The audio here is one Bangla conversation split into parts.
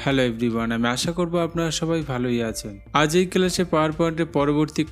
হ্যালো এভরিওয়ান, আমি আশা করব আপনারা সবাই ভালোই আছেন। আজ এই ক্লাসে পাওয়ার পয়েন্টের পরবর্তী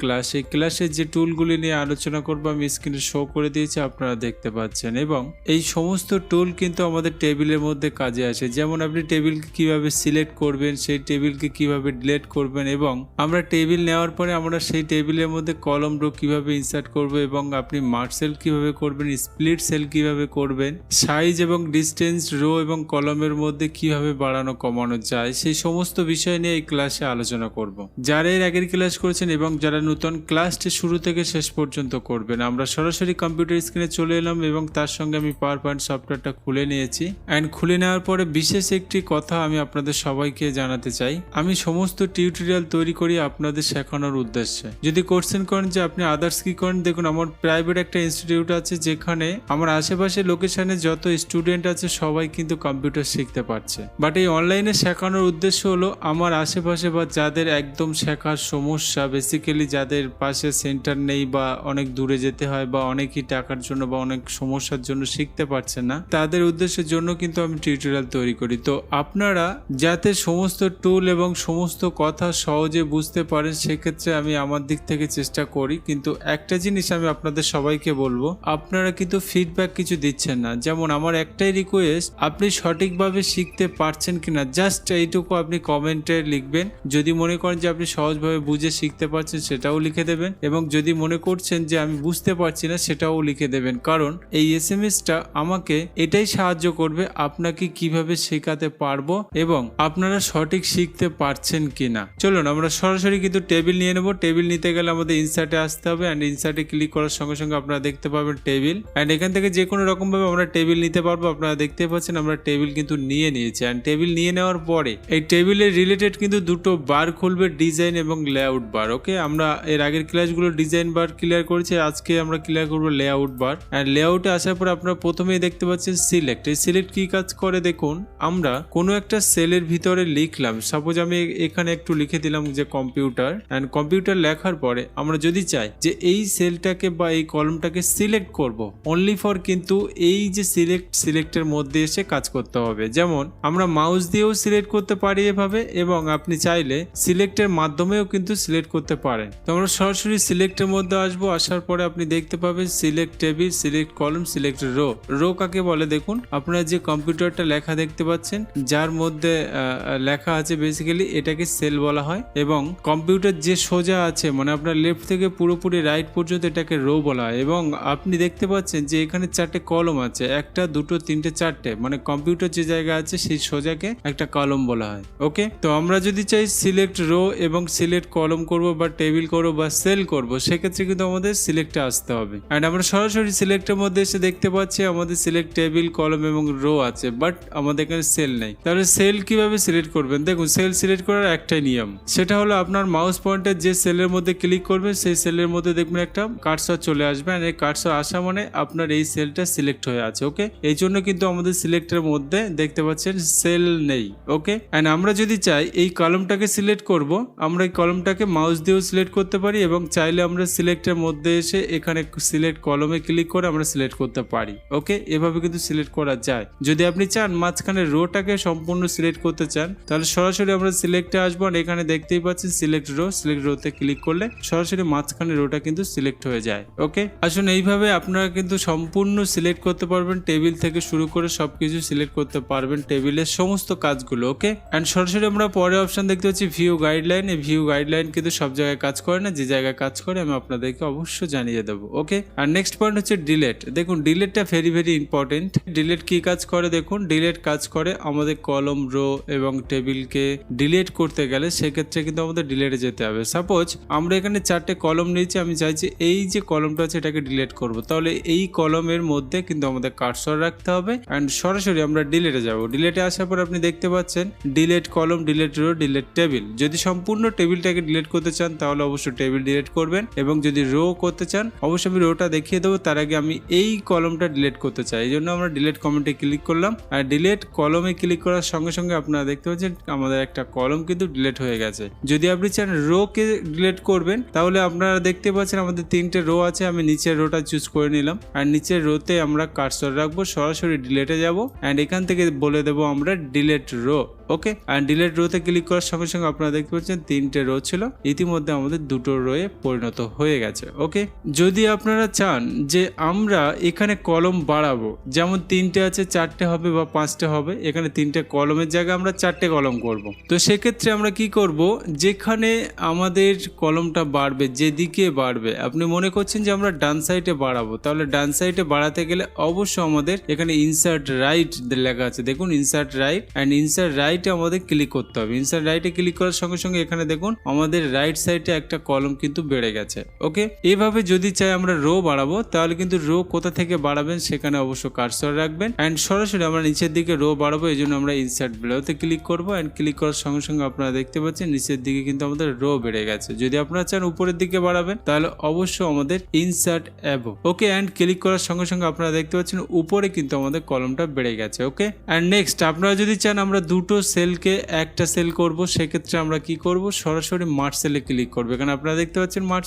ক্লাসে যে টুলগুলি নিয়ে আলোচনা করব আমি স্ক্রিনে শো করে দিয়েছি, আপনারা দেখতে পাচ্ছেন। এবং এই সমস্ত টুল কিন্তু আমাদের টেবিলের মধ্যে কাজে আসে। যেমন আপনি টেবিলকে কিভাবে সিলেক্ট করবেন, সেই টেবিলকে কিভাবে ডিলিট করবেন, এবং আমরা টেবিল নেওয়ার পরে আমরা সেই টেবিলের মধ্যে কলম রো কিভাবে ইনসার্ট করব, এবং আপনি মার্ক সেল কিভাবে করবেন, স্প্লিট সেল কিভাবে করবেন, সাইজ এবং ডিস্টেন্স রো এবং কলমের মধ্যে কিভাবে বাড়ানো কমানো যায়, সেই সমস্ত বিষয় নিয়ে এই ক্লাসে আলোচনা করব। যারা এর আগের ক্লাস করেছেন এবং যারা নতুন ক্লাসটি শুরু থেকে শেষ পর্যন্ত করবেন, আমরা সরাসরি কম্পিউটার স্ক্রিনে চলে এলাম এবং তার সঙ্গে আমি পাওয়ার পয়েন্ট সফটওয়্যারটা খুলে নিয়েছি। অ্যান্ড খুলে নেওয়ার পরে বিশেষ একটি কথা আমি আপনাদের সবাইকে জানাতে চাই। আমি সমস্ত টিউটোরিয়াল তৈরি করি আপনাদের শেখানোর উদ্দেশ্যে। যদি কোশ্চেন করেন যে আপনি আদার্স কি করেন, দেখুন আমার প্রাইভেট একটা ইনস্টিটিউট আছে যেখানে আমার আশেপাশে লোকেশনে যত স্টুডেন্ট আছে সবাই কিন্তু কম্পিউটার শিখতে পারছে। বাট এই অনলাইনে শেখানোর উদ্দেশ্য হলো আমার আশেপাশে বা যাদের একদম শেখার সমস্যা, বেসিক্যালি যাদের পাশে সেন্টার নেই বা অনেক দূরে যেতে হয় বা অনেকই টাকার জন্য বা অনেক সমস্যার জন্য শিখতে পারছে না, তাদের উদ্দেশ্যের জন্য কিন্তু আমি টিউটোরিয়াল তৈরি করি। তো আপনারা যাতে সমস্ত টুল এবং সমস্ত কথা সহজে বুঝতে পারেন, সেক্ষেত্রে আমি আমার দিক থেকে চেষ্টা করি। কিন্তু একটা জিনিস আমি আপনাদের সবাইকে বলবো, আপনারা কিন্তু ফিডব্যাক কিছু দিচ্ছেন না। যেমন আমার একটাই রিকোয়েস্ট, আপনি সঠিকভাবে শিখতে পারছেন কিনা জাস্ট এইটুকু আপনি কমেন্টে লিখবেন। যদি মনে করেন যে আপনি সহজভাবে বুঝে শিখতে পারছেন সেটাও লিখে দেবেন, এবং যদি মনে করছেন যে আমি বুঝতে পারছি না সেটাও লিখে দেবেন। কারণ এই এসএমএসটা আমাকে এটাই সাহায্য করবে আপনাকে কিভাবে শেখাতে পারবো এবং আপনারা সঠিক শিখতে পারছেন কিনা। চলুন আমরা সরাসরি কিন্তু টেবিল নিয়ে নেব। টেবিল নিতে গেলে আমাদের ইনসার্টে আসতে হবে, অ্যান্ড ইনসার্টে ক্লিক করার সঙ্গে সঙ্গে আপনারা দেখতে পাবেন টেবিল, অ্যান্ড এখান থেকে যে কোনো রকম ভাবে আমরা টেবিল নিতে পারবো। আপনারা দেখতে পাচ্ছেন আমরা টেবিল কিন্তু নিয়ে নিয়েছি। অ্যান্ড টেবিল নিয়ে নেওয়ার পরে এই টেবিলের রিলেটেড কিন্তু দুটো বার খুলবে, ডিজাইন এবং লেআউট বার। ওকে, আমরা এর আগের ক্লাসগুলো ডিজাইন বার ক্লিয়ার করেছি, আজকে আমরা ক্লিয়ার করবো লেআউট বার। অ্যান্ড লেআউটে আসার পর আপনারা প্রথমেই দেখতে পাচ্ছেন সিলেক্ট। এই সিলেক্ট কি কাজ করে দেখুন, আমরা কোনো একটা সেলের ভিতরে লিখলাম, সাপোজ আমি এখানে একটু লিখে দিলাম যে কম্পিউটার, অ্যান্ড কম্পিউটার লেখার পরে আমরা যদি চাই যে এই সেলটাকে বা এই কলমটাকে সিলেক্ট করব, অনলি ফর কিন্তু এই যে সিলেক্টের মধ্যে এসে কাজ করতে হবে। যেমন আমরা মাউস দিয়েও সিলেক্ট করতে পারি এভাবে, এবং আপনি চাইলে সিলেক্টের মাধ্যমেও কিন্তু সিলেক্ট করতে পারেন। তো আমরা সরাসরি সিলেক্টের মধ্যে আসবো। আসার পরে আপনি দেখতে পাবেন সিলেক্ট টেবিল, সিলেক্ট কলম, সিলেক্ট রো। রো কাকে বলে দেখুন, আপনারা যে কম্পিউটারটা লেখা দেখতে পাচ্ছেন যার মধ্যে লেখা আছে, বেসিক্যালি এটাকে সেল বলা হয়। এবং কম্পিউটার যে সোজা আছে, মানে আপনার লেফট থেকে পুরোপুরি রাইট পর্যন্ত, এটাকে রো বলা হয়। এবং আপনি দেখতে পাচ্ছেন যে এখানে 4টে কলম আছে, 1, 2, 3, 4টে, মানে কম্পিউটার যে জায়গা আছে সেই সোজাকে একটা কলম বলা হয়। ওকে, তো আমরা যদি চাই সিলেক্ট রো এবং সিলেক্ট কলম করব বা টেবিল করবো বা সেল করব, সেক্ষেত্রে কিন্তু আমাদের সিলেক্টে আসতে হবে। অ্যান্ড আমরা সরাসরি সিলেক্টের মধ্যে এসে দেখতে পাচ্ছি আমাদের সিলেক্ট টেবিল, কলম এবং রো আছে, বাট আমাদের এখানে সেল নেই। তাহলে সেল কিভাবে সিলেক্ট করবেন দেখুন, সেল সিলেক্ট করার একটাই নিয়ম, সেটা হলো আপনার মাউস পয়েন্টার যে সেলের মধ্যে ক্লিক করবেন সেই সেলের মধ্যে দেখবেন একটা কার্সর চলে আসবে, আর এই কার্সর আসা মানে আপনার এই সেলটা সিলেক্ট হয়ে আছে। ওকে, এই জন্য কিন্তু আমাদের সিলেক্টের মধ্যে দেখতে পাচ্ছেন সেল নেই। ওকে, এন্ড আমরা যদি চাই এই কলমটাকে সিলেক্ট করব, আমরা এই কলমটাকে মাউস দিয়েও সিলেক্ট করতে পারি, এবং চাইলে আমরা সিলেক্টের মধ্যে এসে এখানে সিলেক্ট কলমে ক্লিক করে আমরা সিলেক্ট করতে পারি। ওকে, এভাবে কিন্তু সিলেক্ট করা যায়। যদি আপনি চান মাঝখানে রোটাকে সম্পূর্ণ সিলেক্ট করতে চান, তাহলে সরাসরি আমরা সিলেক্টে আসবো, আর এখানে দেখতেই পাচ্ছেন সিলেক্ট রো। সিলেক্ট রোতে ক্লিক করলে সরাসরি মাঝখানে রোটা কিন্তু সিলেক্ট হয়ে যায়। ওকে, আসুন এইভাবে আপনারা কিন্তু সম্পূর্ণ সিলেক্ট করতে পারবেন, টেবিল থেকে শুরু করে সবকিছু সিলেক্ট করতে পারবেন, টেবিলের সমস্ত কাজগুলো। ওকে, এন্ড সরাসরি আমরা পরে অপশন দেখতে পাচ্ছি ভিউ গাইডলাইন। এই ভিউ গাইডলাইন কিন্তু সব জায়গায় কাজ করে না, যে জায়গায় কাজ করে আমি আপনাদেরকে অবশ্যই জানিয়ে দেবো। ওকে, আর নেক্সট পয়েন্ট হচ্ছে ডিলেট। দেখুন ডিলেটটা ভেরি ভেরি ইম্পর্টেন্ট। ডিলেট কি কাজ করে দেখুন, ডিলেট কাজ করে আমাদের কলম, রো এবং টেবিলকে ডিলেট করতে গেলে সেক্ষেত্রে কিন্তু আমাদের ডিলেটে যেতে হবে। সাপোজ আমরা এখানে 4টে কলম নিয়েছি, আমি চাইছি এই যে কলমটা আছে এটাকে ডিলেট করব, তাহলে এই কলমের মধ্যে কিন্তু আমাদের কার্সর রাখতে হবে, অ্যান্ড সরাসরি আমরা ডিলেটে যাব। ডিলেটে আসার পর আপনি দেখতে পাচ্ছেন ডিলেট কলম, ডিলেট রো, ডিলেট টেবিল। যদি সম্পূর্ণ টেবিলটাকে ডিলেট করতে চান তাহলে অবশ্যই টেবিল ডিলেট করবেন, এবং যদি রো করতে চান অবশ্যই আমি রোটা দেখিয়ে দেবো। তার আগে আমি এই কলমটা ডিলেট করতে চাই, এই জন্য আমরা ডিলেট কমেন্টে ক্লিক করলাম, আর ডিলেট কলমে ক্লিক করার সঙ্গে সঙ্গে আপনারা দেখতে পাচ্ছেন আমাদের একটা কলম কিন্তু ডিলেট হয়ে গেছে। যদি আপনি চান রো কে ডিলেট করবেন তাহলে আপনারা দেখতে পাচ্ছেন আমাদের 3টে রো আছে, আমি নিচের রোটা চুজ করে নিলাম, আর নিচের রোতে আমরা কার্সর রাখবো, সরাসরি ডিলেটে যাব, অ্যান্ড এখান থেকে বলে দেবো আমরা delete row. Okay, and delete রোতে ক্লিক করার সঙ্গে সঙ্গে আপনারা দেখতে পাচ্ছেন 3টে রো ছিল, ইতিমধ্যে আমাদের 2টো রোয়ে পরিণত হয়ে গেছে। ওকে, যদি আপনারা চান যে আমরা এখানে কলম বাড়াবো, যেমন 3টে আছে 4টে হবে বা 5টে হবে, এখানে 3টে কলমের জায়গায় আমরা 4টে কলম করব। তো সেক্ষেত্রে আমরা কি করব, যেখানে আমাদের কলমটা বাড়বে, যেদিকে বাড়বে, আপনি মনে করছেন যে আমরা ডান সাইডে বাড়াবো, তাহলে ডান সাইডে বাড়াতে গেলে অবশ্যই আমাদের এখানে ইনসার্ট রাইট লেখা আছে, দেখুন ইনসার্ট রাইট, অ্যান্ড ইনসার্ট রাইটে আমাদের ক্লিক করতে হবে। ইনসার্ট রাইটে ক্লিক করার সঙ্গে সঙ্গে এখানে দেখুন আমাদের রাইট সাইডে একটা কলম কিন্তু বেড়ে গেছে। ওকে, এইভাবে যদি চাই আমরা রো বাড়াবো, তাহলে কিন্তু রো কোথা থেকে বাড়াবেন সেখানে অবশ্য কার্সর রাখবেন, অ্যান্ড সরাসরি আমরা নিচের দিকে রো বাড়াবো, এই জন্য আমরা ইনসার্ট বিলোতে ক্লিক করবো, অ্যান্ড ক্লিক করার সঙ্গে সঙ্গে আপনারা দেখতে পাচ্ছেন নিচের দিকে কিন্তু আমাদের রো বেড়ে গেছে। যদি আপনারা চান উপরের দিকে বাড়াবেন, তাহলে অবশ্যই আমাদের ইনসার্ট অ্যাবো। ওকে, অ্যান্ড ক্লিক করার সঙ্গে সঙ্গে আপনারা দেখতে পাচ্ছেন উপরে কিন্তু আমাদের কলমটা বেড়ে গেছে। ওকে, অ্যান্ড নেক্সট আপনারা যদি চান আমরা দুটো সেলকে একটা সেল করব, সেক্ষেত্রে আমরা কি করব, সরাসরি মার্জ সেলে ক্লিক করবো। এখানে আপনারা দেখতে পাচ্ছেন মার্জ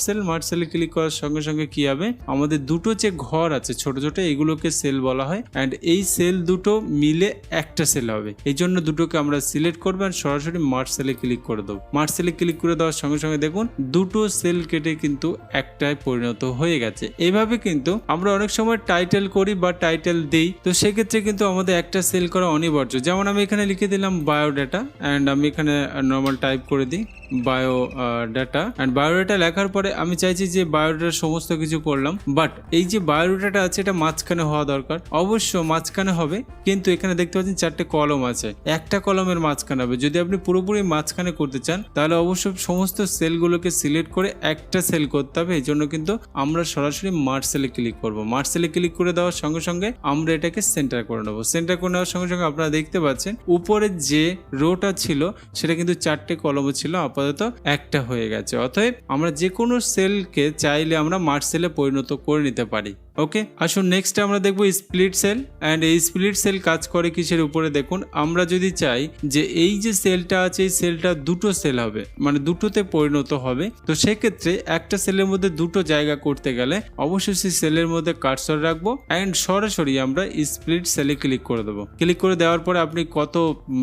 সেলে ক্লিক করার সঙ্গে সঙ্গে কি হবে, আমাদের দুটো যে ঘর আছে ছোট ছোট, এগুলোকে সেল বলা হয়, অ্যান্ড এই সেল দুটো মিলে একটা সেল হবে, এই জন্য দুটোকে আমরা সিলেক্ট করবো আর সরাসরি মার্জ সেলে ক্লিক করে দেবো। মার্জ সেলে ক্লিক করে দেওয়ার সঙ্গে সঙ্গে দেখুন দুটো সেল কেটে কিন্তু একটায় পরিণত হয়ে গেছে। এইভাবে কিন্তু আমরা অনেক সময় টাইটেল করি বা টাইটেল দেই, তো সেক্ষেত্রে কিন্তু আমাদের একটা সেল করা অনিবার্য। যেমন আমি এখানে লিখে দিলাম বায়োডাটা, অ্যান্ড আমি এখানে নর্মাল টাইপ করে দিই বায়োডাটা, অ্যান্ড বায়োডাটা লেখার পরে আমি চাইছি যে বায়োডাটার সমস্ত কিছু করলাম, বাট এই যে বায়োডাটা আছে এটা মাঝখানে হওয়া দরকার, অবশ্য মাঝখানে হবে, কিন্তু এখানে দেখতে পাচ্ছেন 4টে কলম আছে, একটা কলমের মাঝখানে হবে। যদি আপনি পুরোপুরি মাঝখানে করতে চান তাহলে অবশ্যই সমস্ত সেলগুলোকে সিলেক্ট করে একটা সেল করতে হবে, এই জন্য কিন্তু আমরা সরাসরি মার্জ সেলে ক্লিক করব। মার্জ সেলে ক্লিক করে দেওয়ার সঙ্গে সঙ্গে আমরা এটাকে সেন্টার করে নেবো। সেন্টার করে নেওয়ার সঙ্গে সঙ্গে আপনারা দেখতে পাচ্ছেন উপরে যে রোটা ছিল সেটা কিন্তু 4টে কলম ছিল, আপাতত একটা হয়ে গেছে। অতএব আমরা যে কোনো সেলকে চাইলে আমরা মার্জ সেলে পরিণত করে নিতে পারি। ওকে, আসুন নেক্সট আমরা দেখবো স্প্লিট সেল, অ্যান্ড এই স্প্লিট সেল কাজ করে কিসের উপরে, দেখুন আমরা যদি চাই যে এই যে সেলটা আছে এই সেলটা দুটো সেল হবে, মানে দুটোতে পরিণত হবে, তো সেক্ষেত্রে একটা সেলের মধ্যে দুটো জায়গা করতে গেলে অবশ্যই সেই সেলের মধ্যে কার্সর রাখবো, অ্যান্ড সরাসরি আমরা স্প্লিট সেলে ক্লিক করে দেবো। ক্লিক করে দেওয়ার পরে আপনি কত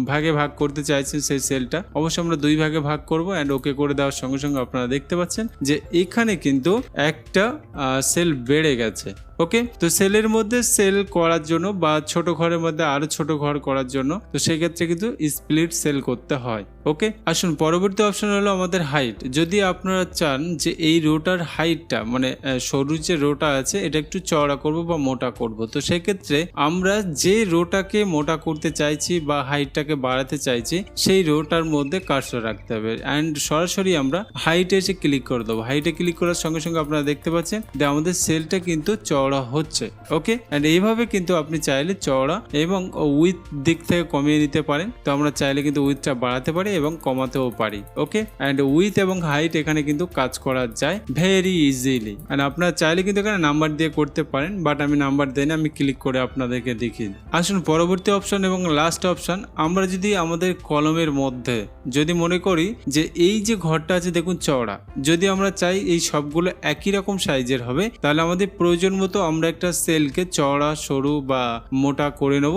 ভাগে ভাগ করতে চাইছেন সেই সেলটা, অবশ্যই আমরা 2 ভাগে ভাগ করবো, অ্যান্ড ওকে করে দেওয়ার সঙ্গে সঙ্গে আপনারা দেখতে পাচ্ছেন যে এখানে কিন্তু একটা সেল বেড়ে গেছে। ওকে, তো সেলের মধ্যে সেল করার জন্য বা ছোট ঘরের মধ্যে আরো ছোট ঘর করার জন্য, তো সেই ক্ষেত্রে কিন্তু স্প্লিট সেল করতে হয়। ওকে, আসুন পরবর্তী অপশন হলো আমাদের হাইট। যদি আপনারা চান যে এই রোটার হাইটটা মানে সরু যে রোটা আছে এটা একটু চওড়া করব বা মোটা করব, তো সেক্ষেত্রে আমরা যে রোটাকে মোটা করতে চাইছি বা হাইটটাকে বাড়াতে চাইছি সেই রোটার মধ্যে কার্সর রাখতে হবে, অ্যান্ড সরাসরি আমরা হাইটে এসে ক্লিক করে দেবো। হাইটে ক্লিক করার সঙ্গে সঙ্গে আপনারা দেখতে পাচ্ছেন যে আমাদের সেলটা কিন্তু চওড়া হচ্ছে। ওকে, এন্ড এইভাবে কিন্তু আপনি চাইলে চওড়া এবং উইথ দিক থেকে কমিয়ে নিতে পারেন, তো আমরা চাইলে কিন্তু উইথটা বাড়াতে পারি এবং কমাতেও পারি। ওকে, এন্ড উইথ এবং হাইট এখানে কিন্তু কাজ করা যায় ভেরি ইজিলি, এন্ড আপনারা চাইলে কিন্তু এখানে নাম্বার দিয়ে করতে পারেন, বাট আমি নাম্বার দেই না, আমি ক্লিক করে আপনাদেরকে দেখিয়ে দিই। আসুন পরবর্তী অপশন এবং লাস্ট অপশন, আমরা যদি আমাদের কলমের মধ্যে যদি মনে করি যে এই যে ঘরটা আছে দেখুন চওড়া, যদি আমরা চাই এই সবগুলো একই রকম সাইজের হবে, তাহলে আমাদের প্রয়োজন মতো আমরা একটা সেলকে চওড়া সরু বা মোটা করে নেব,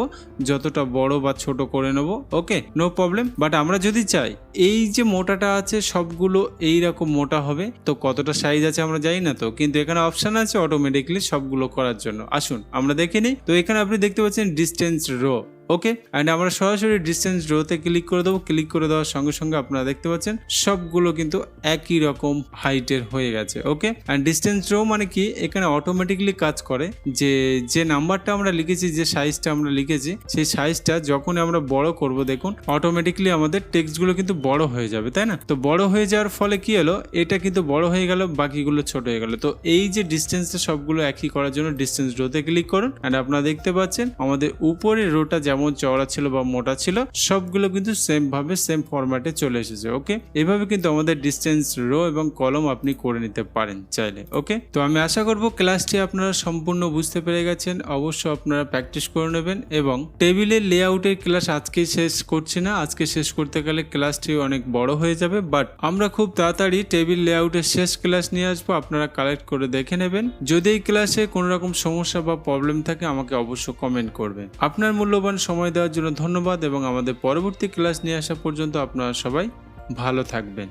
যতটা বড় বা ছোট করে নেব। ওকে, নো প্রবলেম। বাট আমরা যদি চাই এই যে মোটাটা আছে সবগুলো এই রকম মোটা হবে, তো কতটা সাইজ আছে আমরা জানি না, তো কিন্তু এখানে অপশন আছে অটোমেটিকলি সবগুলো করার জন্য। আসুন আমরা দেখে নিই। তো এখানে আপনি দেখতে পাচ্ছেন ডিস্টেন্স রো। ওকে, অ্যান্ড আমরা সরাসরি ডিস্টেন্স রোতে ক্লিক করে দেবো। ক্লিক করে দেওয়ার সঙ্গে সঙ্গে আপনারা দেখতে পাচ্ছেন সবগুলো কিন্তু একই রকম হাইটের হয়ে গেছে। ওকে, অ্যান্ড ডিস্টেন্স রো মানে কি, এখানে অটোমেটিকলি কাজ করে যে নাম্বারটা আমরা লিখেছি, যে সাইজটা আমরা লিখেছি, সেই সাইজটা যখন আমরা বড় করব দেখুন অটোমেটিকলি আমাদের টেক্সটগুলো কিন্তু বড় হয়ে যাবে, তাই না? তো বড় হয়ে যাওয়ার ফলে কি হলো, এটা কিন্তু বড় হয়ে গেল, বাকিগুলো ছোট হয়ে গেল। তো এই যে ডিস্টেন্সটা সবগুলো একই করার জন্য ডিস্টেন্স রোতে ক্লিক করুন, অ্যান্ড আপনারা দেখতে পাচ্ছেন আমাদের উপরের রোটা যেমন চওড়া ছিল বা মোটা ছিল সবগুলো কিন্তু সেম ভাবে সেম ফরম্যাটে চলে এসেছে। ওকে, এভাবে কিন্তু আমাদের ডিস্টেন্স রো এবং কলম আপনি করে নিতে পারেন চাইলে। ওকে, তো আমি আশা করব ক্লাসটি আপনারা সম্পূর্ণ বুঝতে পেরে গেছেন। অবশ্যই আপনারা প্র্যাকটিস করে নেবেন, এবং টেবিলের লেআউটের ক্লাস আজকে শেষ করছি না, আজকে শেষ করতে গেলে ক্লাসটি অনেক বড় হয়ে যাবে, বাট আমরা খুব তাড়াতাড়ি টেবিল লেআউটের শেষ ক্লাস নিয়ে আসবো, আপনারা কালেক্ট করে দেখে নেবেন। যদি এই ক্লাসে কোনো রকম সমস্যা বা প্রবলেম থাকে আমাকে অবশ্যই কমেন্ট করবেন। আপনার মূল্যবান সময় দেওয়ার জন্য ধন্যবাদ এবং আমাদের পরবর্তী ক্লাস নিয়ে আসা পর্যন্ত আপনারা সবাই ভালো থাকবেন।